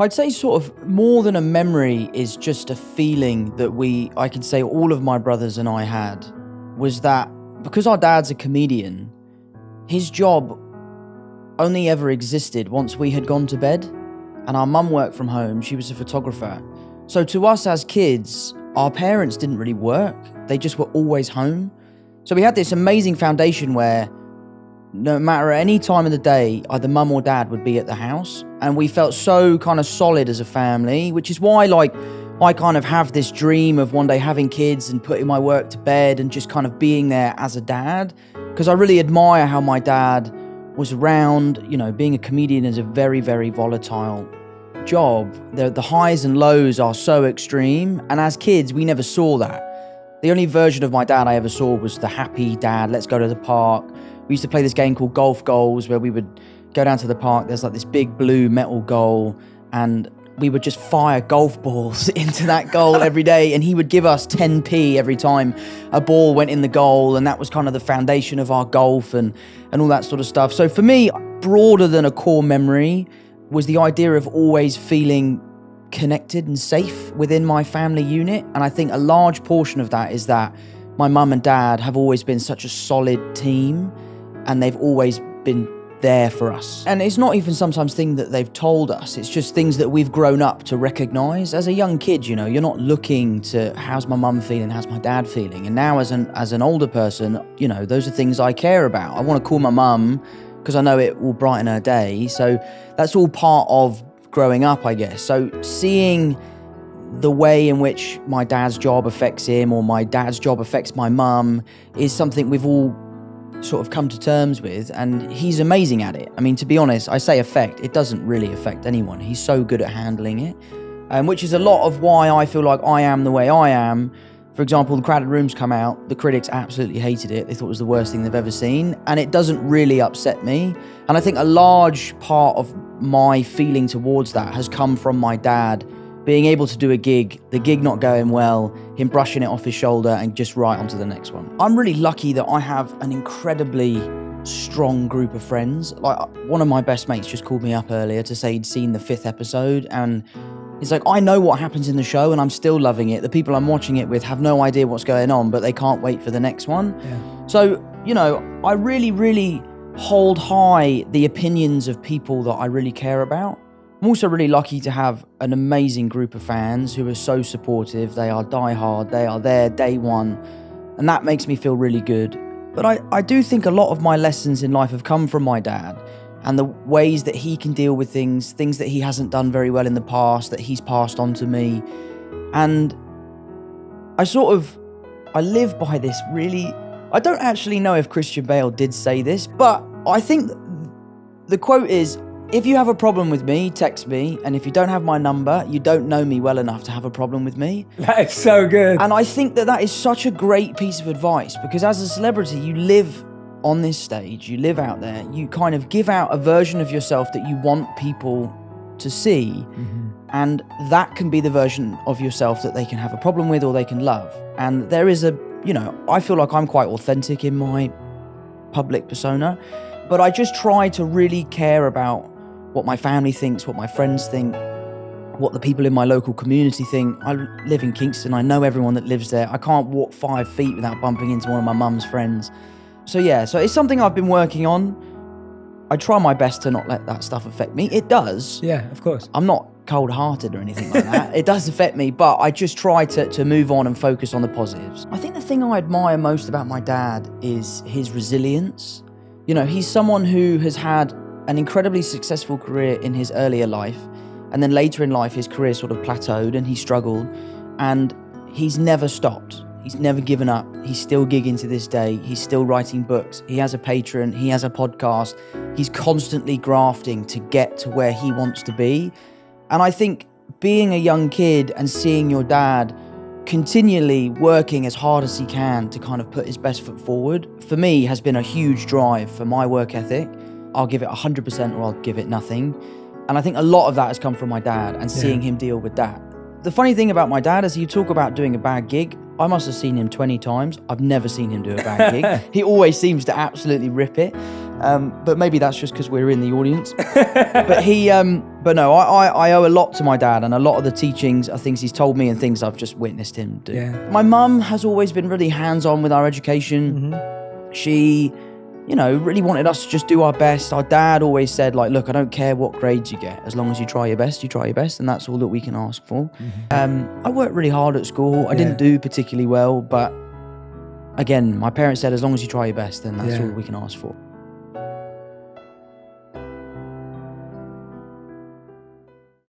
I'd say sort of more than a memory is just a feeling that I can say all of my brothers and I had, was that because our dad's a comedian, his job only ever existed once we had gone to bed, and our mum worked from home. She was a photographer. So to us as kids, our parents didn't really work. They just were always home. So we had this amazing foundation where no matter any time of the day, either mum or dad would be at the house. And we felt so kind of solid as a family, which is why I kind of have this dream of one day having kids and putting my work to bed and just kind of being there as a dad. Because I really admire how my dad was around. Being a comedian is a very, very volatile job. The highs and lows are so extreme. And as kids, we never saw that. The only version of my dad I ever saw was the happy dad, let's go to the park. We used to play this game called Golf Goals where we would go down to the park. There's like this big blue metal goal and we would just fire golf balls into that goal every day. And he would give us 10p every time a ball went in the goal. And that was kind of the foundation of our golf and all that sort of stuff. So for me, broader than a core memory was the idea of always feeling connected and safe within my family unit. And I think a large portion of that is that my mum and dad have always been such a solid team and they've always been there for us. And it's not even sometimes things that they've told us, it's just things that we've grown up to recognize. As a young kid, you're not looking to how's my mum feeling, how's my dad feeling. And now as an older person, those are things I care about. I want to call my mum because I know it will brighten her day. So that's all part of growing up, I guess. So seeing the way in which my dad's job affects him or my dad's job affects my mum is something we've all sort of come to terms with, and he's amazing at it. I mean, to be honest, I say affect, it doesn't really affect anyone. He's so good at handling it, which is a lot of why I feel like I am the way I am. For example, The Crowded Room's come out, the critics absolutely hated it. They thought it was the worst thing they've ever seen, and it doesn't really upset me. And I think a large part of my feeling towards that has come from my dad being able to do a gig, the gig not going well, him brushing it off his shoulder and just right onto the next one. I'm really lucky that I have an incredibly strong group of friends. Like, one of my best mates just called me up earlier to say he'd seen the 5th episode, and he's like, I know what happens in the show and I'm still loving it. The people I'm watching it with have no idea what's going on, but they can't wait for the next one. Yeah. So, I really, really hold high the opinions of people that I really care about. I'm also really lucky to have an amazing group of fans who are so supportive. They are diehard, they are there day one, and that makes me feel really good. But I do think a lot of my lessons in life have come from my dad and the ways that he can deal with things that he hasn't done very well in the past, that he's passed on to me. And I live by this really, I don't actually know if Christian Bale did say this, but I think the quote is, if you have a problem with me, text me. And if you don't have my number, you don't know me well enough to have a problem with me. That is so good. And I think that is such a great piece of advice, because as a celebrity, you live on this stage, you live out there, you kind of give out a version of yourself that you want people to see. Mm-hmm. And that can be the version of yourself that they can have a problem with or they can love. And there is I feel like I'm quite authentic in my public persona, but I just try to really care about what my family thinks, what my friends think, what the people in my local community think. I live in Kingston. I know everyone that lives there. I can't walk 5 feet without bumping into one of my mum's friends. So it's something I've been working on. I try my best to not let that stuff affect me. It does. Yeah, of course. I'm not cold-hearted or anything like that. It does affect me, but I just try to move on and focus on the positives. I think the thing I admire most about my dad is his resilience. He's someone who has had an incredibly successful career in his earlier life, and then later in life his career sort of plateaued and he struggled, and he's never stopped. He's never given up. He's still gigging to this day. He's still writing books. He has a Patreon. He has a podcast. He's constantly grafting to get to where he wants to be. And I think being a young kid and seeing your dad continually working as hard as he can to kind of put his best foot forward, for me, has been a huge drive for my work ethic. I'll give it 100% or I'll give it nothing. And I think a lot of that has come from my dad and seeing him deal with that. The funny thing about my dad is, you talk about doing a bad gig. I must have seen him 20 times. I've never seen him do a bad gig. He always seems to absolutely rip it. But maybe that's just because we're in the audience. But no, I owe a lot to my dad, and a lot of the teachings are things he's told me and things I've just witnessed him do. Yeah. My mum has always been really hands-on with our education. She, really wanted us to just do our best. Our dad always said, like, look, I don't care what grades you get. As long as you try your best, and that's all that we can ask for. I worked really hard at school. I didn't do particularly well, but again, my parents said, as long as you try your best, then that's all we can ask for.